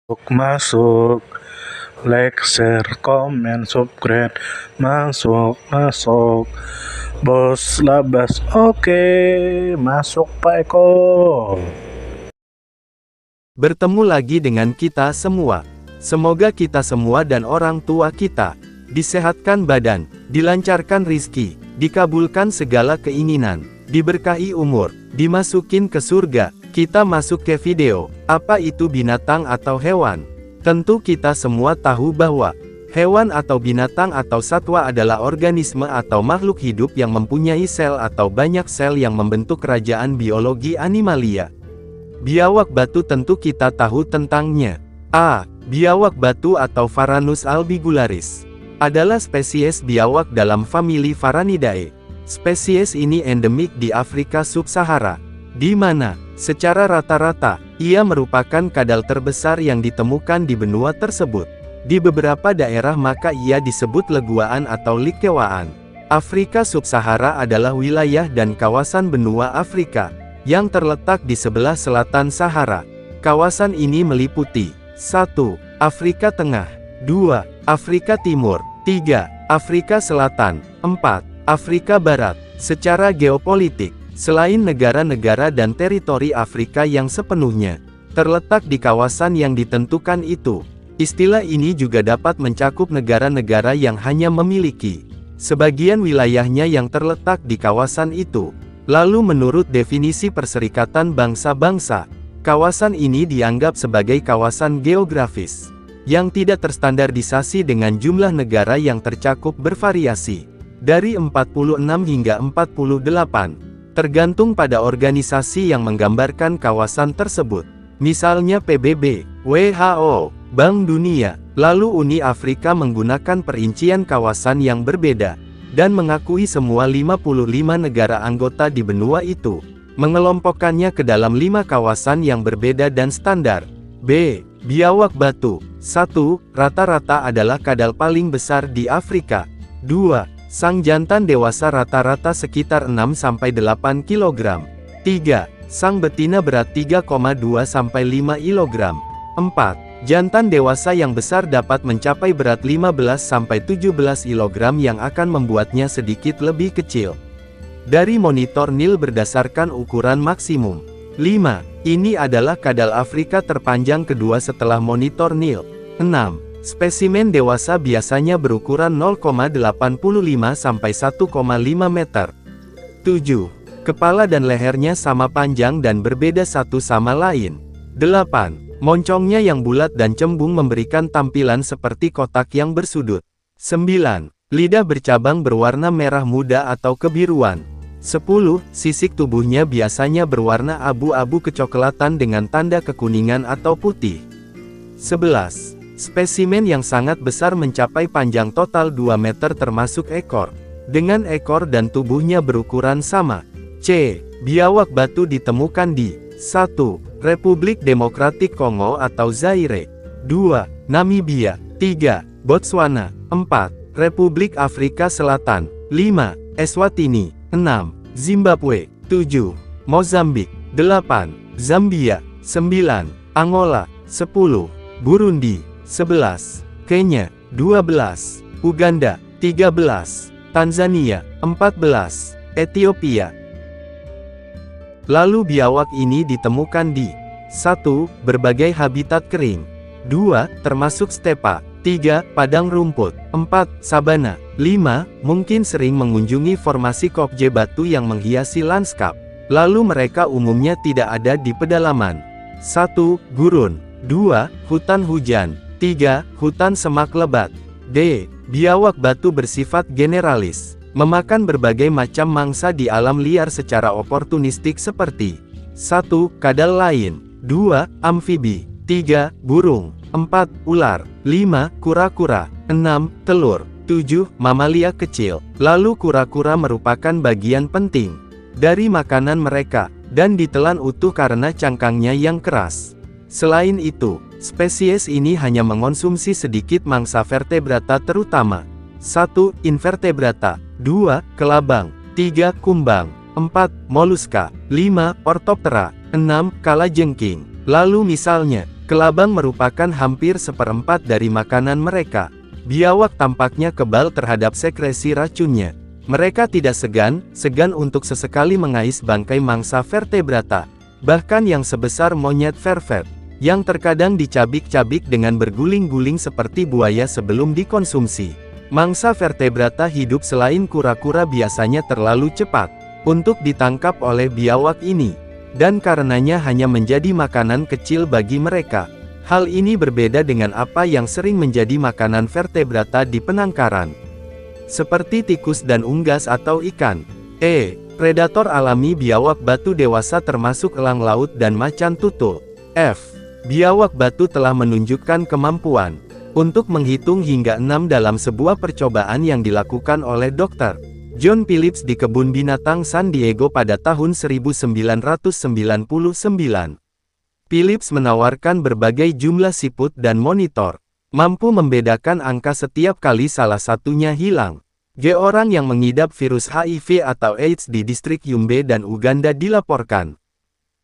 Masuk, like, share, komen, subscribe, masuk, bos labas, oke, masuk Pak Eko. Bertemu lagi dengan kita semua. Semoga kita semua dan orang tua kita disehatkan badan, dilancarkan rizki, dikabulkan segala keinginan, diberkahi umur, dimasukin ke surga. Kita masuk ke video, apa itu binatang atau hewan? Tentu kita semua tahu bahwa hewan atau binatang atau satwa adalah organisme atau makhluk hidup yang mempunyai sel atau banyak sel yang membentuk kerajaan biologi animalia. Biawak batu tentu kita tahu tentangnya. A. Biawak batu atau Varanus albigularis adalah spesies biawak dalam famili Varanidae. Spesies ini endemik di Afrika Sub-Sahara, di mana, secara rata-rata, ia merupakan kadal terbesar yang ditemukan di benua tersebut. Di beberapa daerah maka ia disebut leguaan atau likewaan. Afrika Sub-Sahara adalah wilayah dan kawasan benua Afrika yang terletak di sebelah selatan Sahara. Kawasan ini meliputi 1. Afrika Tengah, 2. Afrika Timur, 3. Afrika Selatan, 4. Afrika Barat. Secara geopolitik, selain negara-negara dan teritori Afrika yang sepenuhnya terletak di kawasan yang ditentukan itu, istilah ini juga dapat mencakup negara-negara yang hanya memiliki sebagian wilayahnya yang terletak di kawasan itu. Lalu menurut definisi Perserikatan Bangsa-Bangsa, kawasan ini dianggap sebagai kawasan geografis yang tidak terstandardisasi dengan jumlah negara yang tercakup bervariasi dari 46 hingga 48. Tergantung pada organisasi yang menggambarkan kawasan tersebut. Misalnya PBB, WHO, Bank Dunia, lalu Uni Afrika menggunakan perincian kawasan yang berbeda, dan mengakui semua 55 negara anggota di benua itu, mengelompokkannya ke dalam 5 kawasan yang berbeda dan standar. B. Biawak batu. 1. Rata-rata adalah kadal paling besar di Afrika. 2. Sang jantan dewasa rata-rata sekitar 6-8 kg. 3. Sang betina berat 3,2-5 kg. 4. Jantan dewasa yang besar dapat mencapai berat 15-17 kg yang akan membuatnya sedikit lebih kecil dari monitor Nil berdasarkan ukuran maksimum. 5. Ini adalah kadal Afrika terpanjang kedua setelah monitor Nil. 6. Spesimen dewasa biasanya berukuran 0,85-1,5 meter. 7. Kepala dan lehernya sama panjang dan berbeda satu sama lain. 8. Moncongnya yang bulat dan cembung memberikan tampilan seperti kotak yang bersudut. 9. Lidah bercabang berwarna merah muda atau kebiruan. 10. Sisik tubuhnya biasanya berwarna abu-abu kecoklatan dengan tanda kekuningan atau putih. 11. Spesimen yang sangat besar mencapai panjang total 2 meter termasuk ekor, dengan ekor dan tubuhnya berukuran sama. C. Biawak batu ditemukan di 1. Republik Demokratik Kongo atau Zaire, 2. Namibia, 3. Botswana, 4. Republik Afrika Selatan, 5. Eswatini, 6. Zimbabwe, 7. Mozambik, 8. Zambia, 9. Angola, 10. Burundi, 11. Kenya, 12. Uganda, 13. Tanzania, 14. Ethiopia. Lalu biawak ini ditemukan di 1. Berbagai habitat kering, 2. Termasuk stepa, 3. Padang rumput, 4. Sabana, 5. Mungkin sering mengunjungi formasi kopje batu yang menghiasi lanskap. Lalu mereka umumnya tidak ada di pedalaman. 1. Gurun, 2. Hutan hujan, 3. Hutan semak lebat. D. Biawak batu bersifat generalis, memakan berbagai macam mangsa di alam liar secara oportunistik seperti 1. Kadal lain, 2. Amfibi, 3. Burung, 4. Ular, 5. Kura-kura, 6. Telur, 7. Mamalia kecil. Lalu kura-kura merupakan bagian penting dari makanan mereka, dan ditelan utuh karena cangkangnya yang keras. Selain itu, spesies ini hanya mengonsumsi sedikit mangsa vertebrata terutama 1. Invertebrata, 2. Kelabang, 3. Kumbang, 4. Moluska, 5. Orthoptera, 6. Kalajengking. Lalu misalnya, Kelabang merupakan hampir seperempat dari makanan mereka. Biawak tampaknya kebal terhadap sekresi racunnya. Mereka tidak segan untuk sesekali mengais bangkai mangsa vertebrata, bahkan yang sebesar monyet vervet, yang terkadang dicabik-cabik dengan berguling-guling seperti buaya sebelum dikonsumsi. Mangsa vertebrata hidup selain kura-kura biasanya terlalu cepat untuk ditangkap oleh biawak ini, dan karenanya hanya menjadi makanan kecil bagi mereka. Hal ini berbeda dengan apa yang sering menjadi makanan vertebrata di penangkaran, seperti tikus dan unggas atau ikan. Predator alami biawak batu dewasa termasuk elang laut dan macan tutul. Biawak batu telah menunjukkan kemampuan untuk menghitung hingga 6 dalam sebuah percobaan yang dilakukan oleh Dr. John Phillips di Kebun Binatang San Diego pada tahun 1999. Phillips menawarkan berbagai jumlah siput dan monitor, mampu membedakan angka setiap kali salah satunya hilang. Orang yang mengidap virus HIV atau AIDS di distrik Yumbe dan Uganda dilaporkan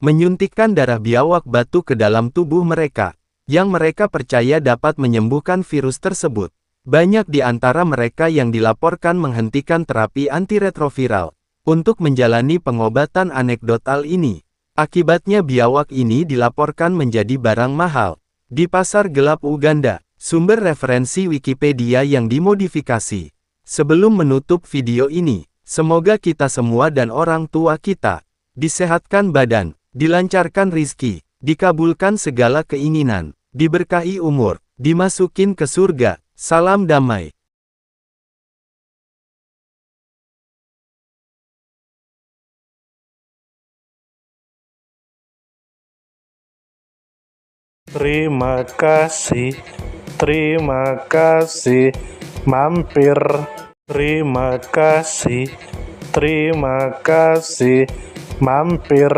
menyuntikkan darah biawak batu ke dalam tubuh mereka, yang mereka percaya dapat menyembuhkan virus tersebut. Banyak di antara mereka yang dilaporkan menghentikan terapi antiretroviral untuk menjalani pengobatan anekdotal ini. Akibatnya biawak ini dilaporkan menjadi barang mahal di pasar gelap Uganda. Sumber referensi Wikipedia yang dimodifikasi. Sebelum menutup video ini, semoga kita semua dan orang tua kita disehatkan badan, dilancarkan rizki, dikabulkan segala keinginan, diberkahi umur, dimasukin ke surga. Salam damai. Terima kasih, mampir. Terima kasih, mampir.